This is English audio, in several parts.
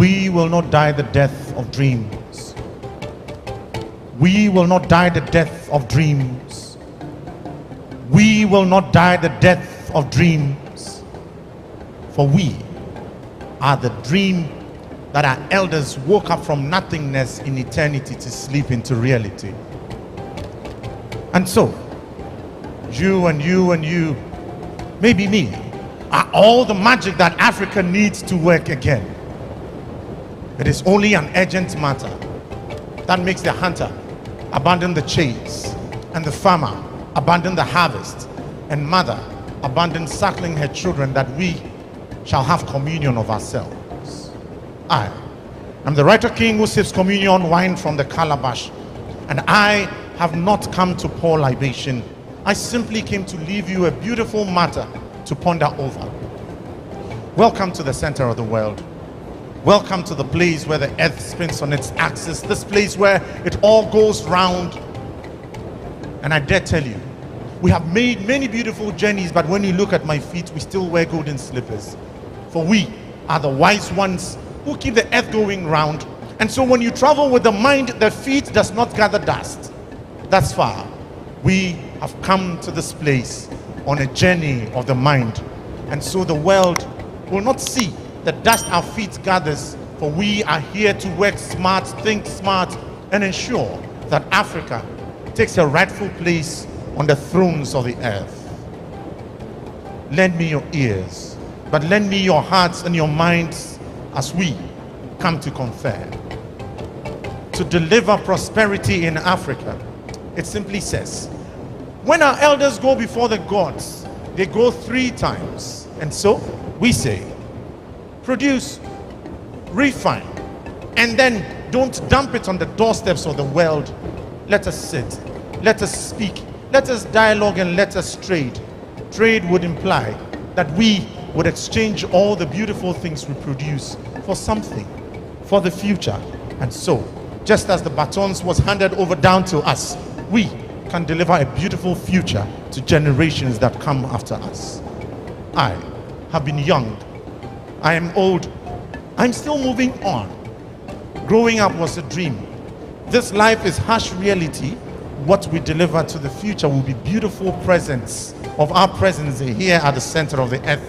We will not die the death of dreams. We will not die the death of dreams. We will not die the death of dreams. For we are the dream that our elders woke up from nothingness in eternity to sleep into reality. And so, you and you and you, maybe me, are all the magic that Africa needs to work again. It is only an urgent matter that makes the hunter abandon the chase, and the farmer abandon the harvest, and mother abandon suckling her children, that we shall have communion of ourselves. I am the writer king who sips communion wine from the calabash, and I have not come to pour libation. I simply came to leave you a beautiful matter to ponder over. Welcome to the center of the world. Welcome to the place where the earth spins on its axis, this place where it all goes round. And I dare tell you, we have made many beautiful journeys, but when you look at my feet, we still wear golden slippers. For we are the wise ones who keep the earth going round. And so when you travel with the mind, the feet does not gather dust. Thus far, we have come to this place on a journey of the mind. And so the world will not see the dust our feet gathers, for we are here to work smart, think smart, and ensure that Africa takes a rightful place on the thrones of the earth. Lend me your ears, but lend me your hearts and your minds as we come to confer. To deliver prosperity in Africa, it simply says, when our elders go before the gods, they go 3 times. And so we say, produce, refine, and then don't dump it on the doorsteps of the world. Let us sit, let us speak, let us dialogue, and let us trade. Trade would imply that we would exchange all the beautiful things we produce for something, for the future. And so, just as the batons was handed over down to us, we can deliver a beautiful future to generations that come after us. I have been young, I am old, I'm still moving on. Growing up was a dream. This life is harsh reality. What we deliver to the future will be beautiful presents of our presence here at the center of the earth.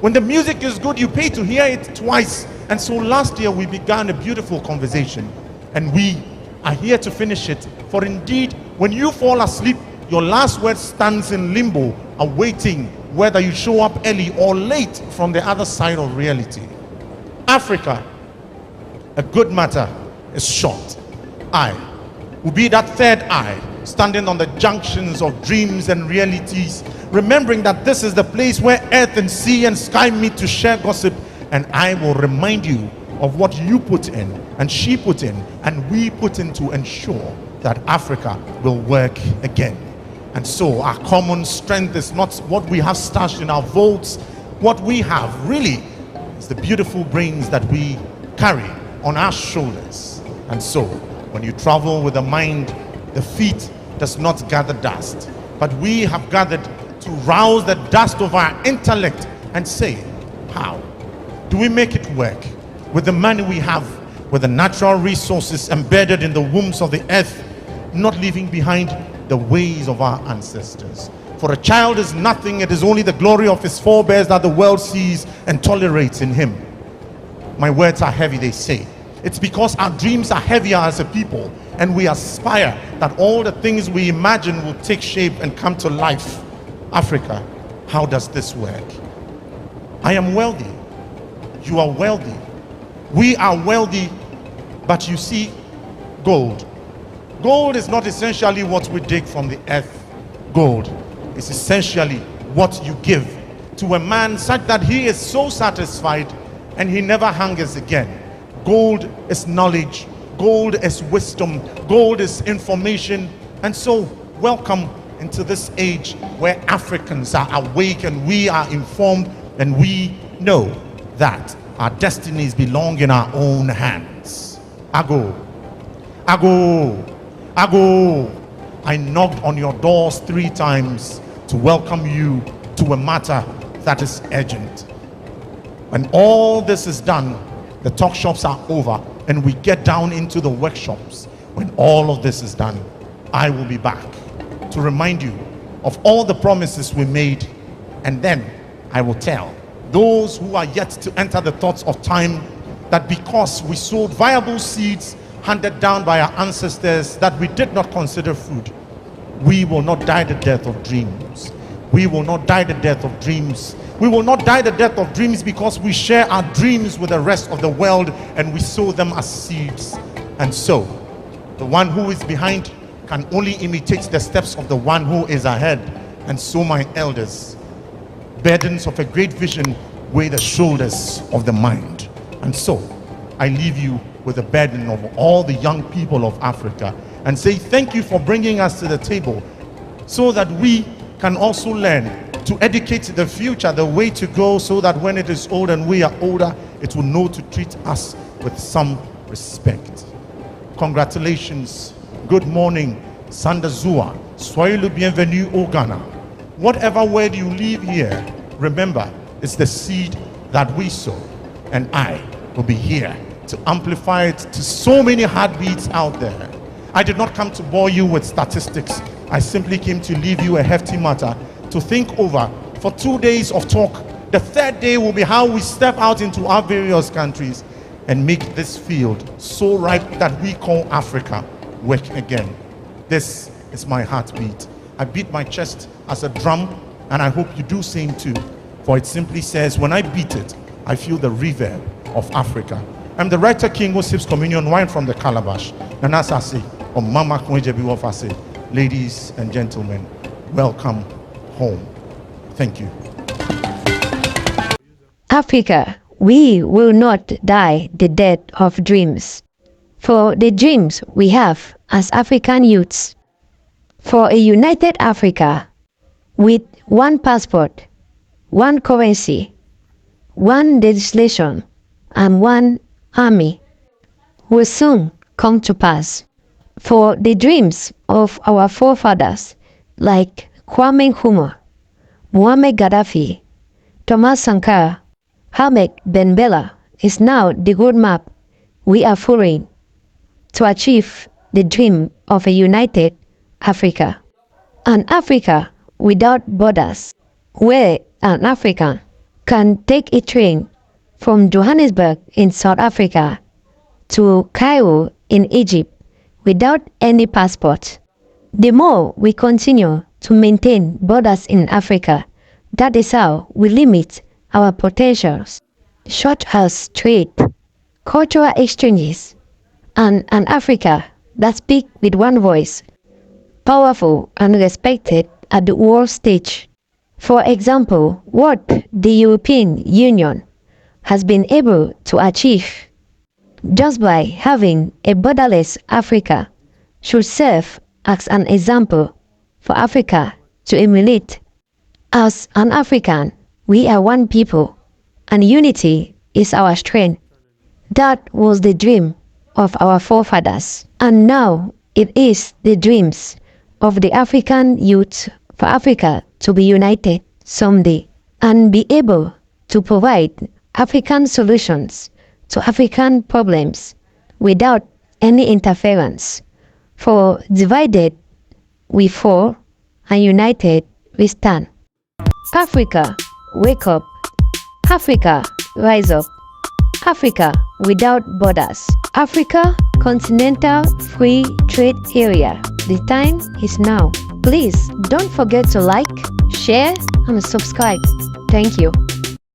When the music is good, you pay to hear it twice. And so last year we began a beautiful conversation, and we are here to finish it. For indeed, when you fall asleep, your last word stands in limbo, awaiting whether you show up early or late from the other side of reality. Africa, a good matter is short. I will be that third eye, standing on the junctions of dreams and realities, remembering that this is the place where earth and sea and sky meet to share gossip. And I will remind you of what you put in, and she put in, and we put in, to ensure that Africa will work again. And so our common strength is not what we have stashed in our vaults. What we have really is the beautiful brains that we carry on our shoulders. And so when you travel with the mind, the feet does not gather dust, but we have gathered to rouse the dust of our intellect and say, how do we make it work with the money we have, with the natural resources embedded in the wombs of the earth, not leaving behind the ways of our ancestors? For a child is nothing, it is only the glory of his forebears that the world sees and tolerates in him. My words are heavy, they say. It's because our dreams are heavier as a people, and we aspire that all the things we imagine will take shape and come to life. Africa, how does this work? I am wealthy, you are wealthy, we are wealthy, but you see, gold is not essentially what we dig from the earth. Gold is essentially what you give to a man such that he is so satisfied and he never hungers again. Gold is knowledge, gold is wisdom, gold is information. And so welcome into this age where Africans are awake and we are informed, and we know that our destinies belong in our own hands. Ago, ago, ago. I knocked on your doors 3 times to welcome you to a matter that is urgent. When all this is done, the talk shops are over, and we get down into the workshops, when all of this is done, I will be back to remind you of all the promises we made, and then I will tell those who are yet to enter the thoughts of time that because we sowed viable seeds handed down by our ancestors that we did not consider food, we will not die the death of dreams. We will not die the death of dreams. We will not die the death of dreams because we share our dreams with the rest of the world and we sow them as seeds. And so, the one who is behind can only imitate the steps of the one who is ahead. And so, my elders, burdens of a great vision weigh the shoulders of the mind. And so, I leave you with the burden of all the young people of Africa and say thank you for bringing us to the table so that we can also learn to educate the future the way to go, so that when it is old and we are older, it will know to treat us with some respect. Congratulations, good morning, Sandazua, soyez le bienvenu au Ghana. Whatever word you leave here, remember, it's the seed that we sow, and I will be here to amplify it to so many heartbeats out there. I did not come to bore you with statistics. I simply came to leave you a hefty matter to think over for 2 days of talk. The third day will be how we step out into our various countries and make this field so ripe that we call Africa work again. This is my heartbeat. I beat my chest as a drum, and I hope you do same too, for it simply says, when I beat it, I feel the reverb of Africa. I'm the writer king who sips communion wine from the calabash. And Asaase, or Mama Kwenjebi Wafase. Ladies and gentlemen, welcome home. Thank you. Africa, we will not die the death of dreams. For the dreams we have as African youths, for a united Africa with one passport, one currency, one legislation, and one army will soon come to pass. For the dreams of our forefathers like Kwame Nkrumah, Muammar Gaddafi, Thomas Sankara, Ahmed Ben Bella is now the roadmap we are following to achieve the dream of a united Africa. An Africa without borders, where an African can take a train from Johannesburg in South Africa to Cairo in Egypt without any passport. The more we continue to maintain borders in Africa, that is how we limit our potentials, such as trade, cultural exchanges, and an Africa that speaks with one voice, powerful and respected at the world stage. For example, what the European Union has been able to achieve just by having a borderless Africa should serve as an example for Africa to emulate. As an African, we are one people, and unity is our strength. That was the dream of our forefathers, and now it is the dreams of the African youth for Africa to be united someday and be able to provide African solutions to African problems without any interference. For divided we fall, and united we stand. Africa, wake up. Africa, rise up. Africa without borders. Africa, continental free trade area. The time is now. Please don't forget to like, share, and subscribe. Thank you.